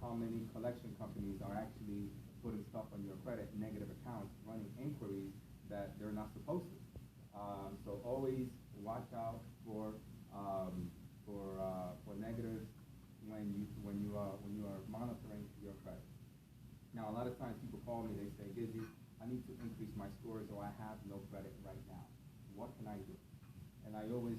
how many collection companies are actually putting stuff on your credit, negative accounts, running inquiries that they're not supposed to. So always watch out for negatives when you are monitoring your credit. Now, a lot of times people call me, they say, Gizzy, I need to increase my scores, or I have no credit right now. What can I do? And I always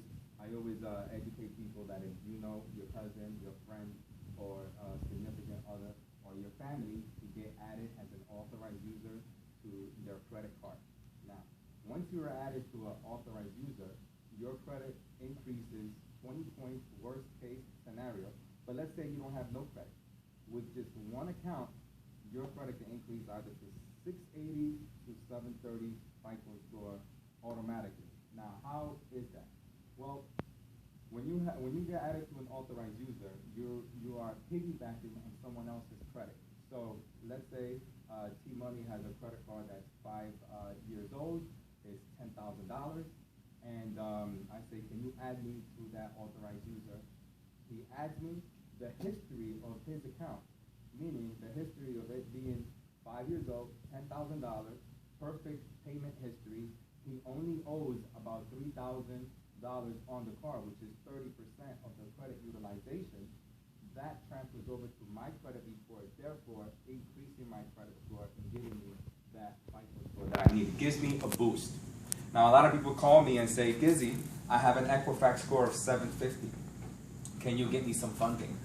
educate people that if you know your cousin, your friend, or a significant other, or your family to get added as an authorized user to their credit card. Now, once you are added to an authorized user, your credit increases 20 points, worst case scenario. But let's say you don't have no credit. With just one account, your credit can increase either to 680 to 730 FICO score automatically. Now, how is that? Well, when you get added to an authorized user, you are piggybacking on someone else's credit. So let's say T-Money has a credit card that's 5 years old, it's $10,000, and I say, can you add me to that authorized user? He adds me. The history of his account, meaning the history of it being 5 years old, $10,000, perfect payment history. He only owes about $3,000 on the card, which is 30% of the credit utilization. That transfers over to my credit report, therefore increasing my credit score and giving me that FICO score that I need. It gives me a boost. Now, a lot of people call me and say, Gizzy, I have an Equifax score of 750. Can you get me some funding?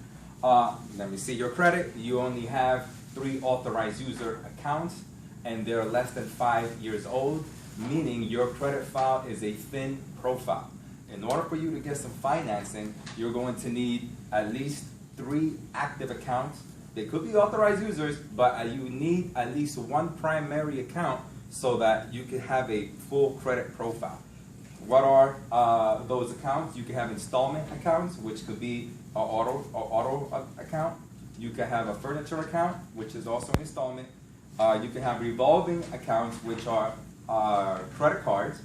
Let me see your credit. You only have 3 authorized user accounts, and they're less than 5 years old, meaning your credit file is a thin profile. In order for you to get some financing, you're going to need at least 3 active accounts. They could be authorized users, but you need at least 1 primary account so that you can have a full credit profile. What are those accounts? You can have installment accounts, which could be an auto account. You can have a furniture account, which is also an installment. You can have revolving accounts, which are credit cards,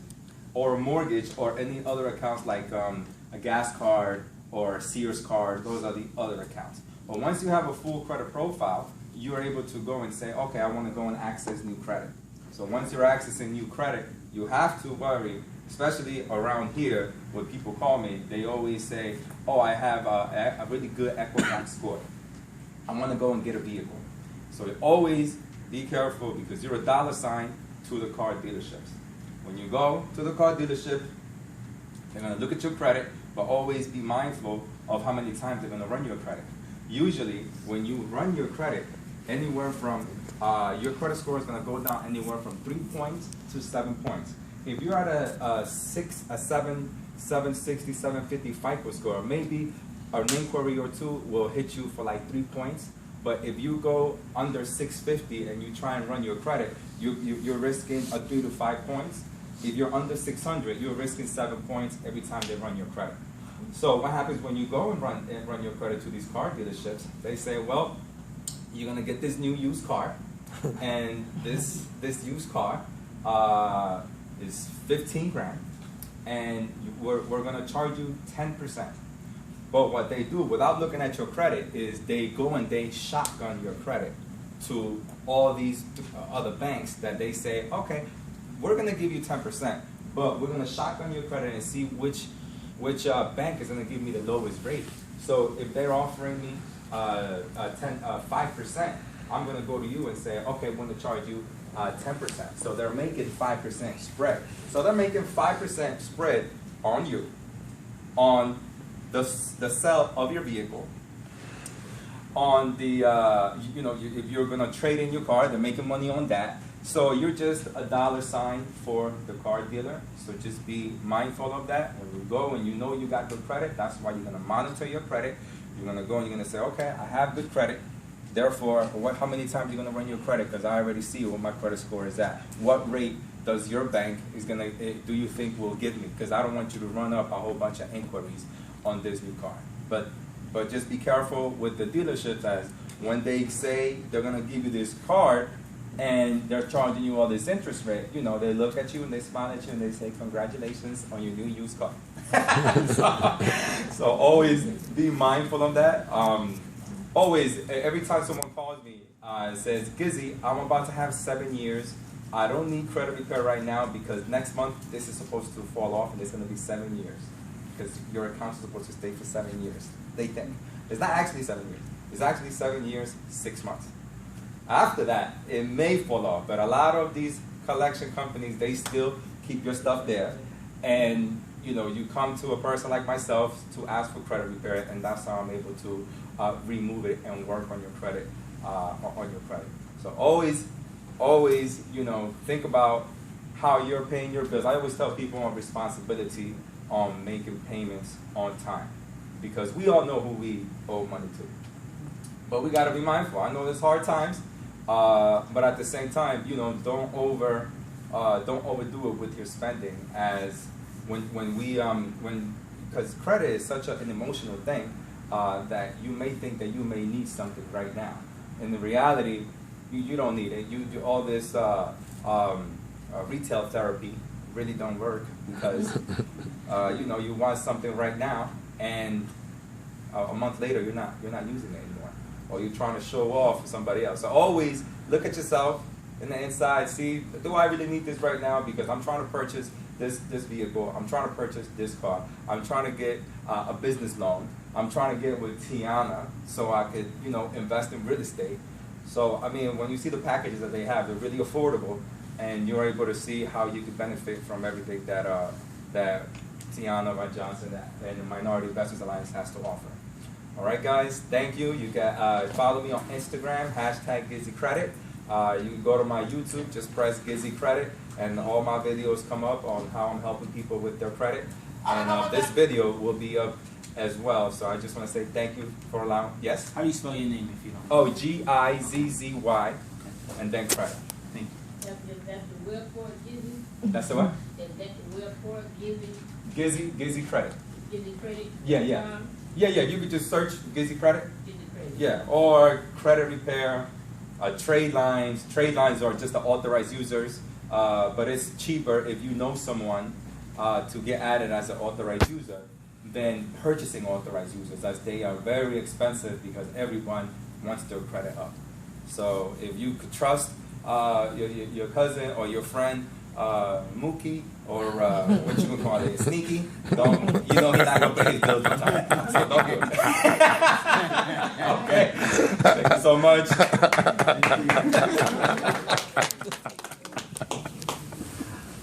or mortgage, or any other accounts like a gas card or a Sears card. Those are the other accounts. But once you have a full credit profile, you are able to go and say, okay, I want to go and access new credit. So once you're accessing new credit, you have to worry. Especially around here, when people call me, they always say, oh, I have a really good Equifax score. I want to go and get a vehicle. So always be careful, because you're a $ to the car dealerships. When you go to the car dealership, they're going to look at your credit, but always be mindful of how many times they're going to run your credit. Usually, when you run your credit, anywhere from, your credit score is going to go down anywhere from 3 points to 7 points. If you're at a 760, 750 FICO score, maybe an inquiry or two will hit you for like 3 points. But if you go under 650 and you try and run your credit, you're risking a 3 to 5 points. If you're under 600, you're risking 7 points every time they run your credit. So what happens when you go and run your credit to these car dealerships? They say, well, you're gonna get this new used car, and this used car is 15 grand, and we're gonna charge you 10%. But what they do, without looking at your credit, is they go and they shotgun your credit to all these other banks that they say, okay, we're gonna give you 10%, but we're gonna shotgun your credit and see which bank is gonna give me the lowest rate. So if they're offering me 5%, I'm gonna go to you and say, okay, I'm gonna charge you 10%. So they're making 5% spread. So they're making 5% spread on you, on the sale of your vehicle, on the if you're gonna trade in your car, they're making money on that. So you're just a $ for the car dealer. So just be mindful of that. When you go and you know you got good credit, that's why you're gonna monitor your credit. You're gonna go and you're gonna say, okay, I have good credit. Therefore, how many times you're gonna run your credit? Because I already see what my credit score is at. What rate does your bank do you think will give me? Because I don't want you to run up a whole bunch of inquiries on this new car. But just be careful with the dealerships, as when they say they're gonna give you this card and they're charging you all this interest rate, they look at you and they smile at you and they say, congratulations on your new used car. so always be mindful of that. always, every time someone calls me, says, Gizzy, I'm about to have 7 years. I don't need credit repair right now because next month this is supposed to fall off and it's going to be 7 years. Because your account is supposed to stay for 7 years. They think. It's not actually 7 years. It's actually 7 years, 6 months. After that, it may fall off, but a lot of these collection companies, they still keep your stuff there. And you come to a person like myself to ask for credit repair, and that's how I'm able to remove it and work on your credit, So always, think about how you're paying your bills. I always tell people on responsibility on making payments on time, because we all know who we owe money to. But we gotta be mindful. I know there's hard times, but at the same time, don't overdo it with your spending. As because credit is such an emotional thing that you may think that you may need something right now. In the reality, you don't need it. You do all this retail therapy really don't work, because you want something right now, and a month later you're not using it anymore, or you're trying to show off for somebody else. So always look at yourself in the inside, see, do I really need this right now? Because I'm trying to purchase this vehicle, I'm trying to purchase this car, I'm trying to get a business loan, I'm trying to get with Tiana so I could invest in real estate. So I mean, when you see the packages that they have, they're really affordable, and you're able to see how you could benefit from everything that Tiana Johnson and the Minority Investors Alliance has to offer. All right, guys, thank you. You can follow me on Instagram, #GizzyCredit. You can go to my YouTube, just press GizzyCredit, and all my videos come up on how I'm helping people with their credit. And this video will be up as well. So I just want to say thank you for allowing. Yes? How do you spell your name if you don't? Oh, Gizzy, and then credit. Thank you. That's the web for Gizzy. That's the what? That's the web for Gizzy. GizzyCredit. GizzyCredit. Yeah. You could just search GizzyCredit. GizzyCredit. Yeah, or credit repair, trade lines. Trade lines are just the authorized users, but it's cheaper if you know someone to get added as an authorized user than purchasing authorized users, as they are very expensive because everyone wants their credit up. So if you could trust your cousin or your friend, Mookie, or what you would call it, Sneaky, he's not gonna pay his bills on time. So don't do it. Okay. Thank you so much.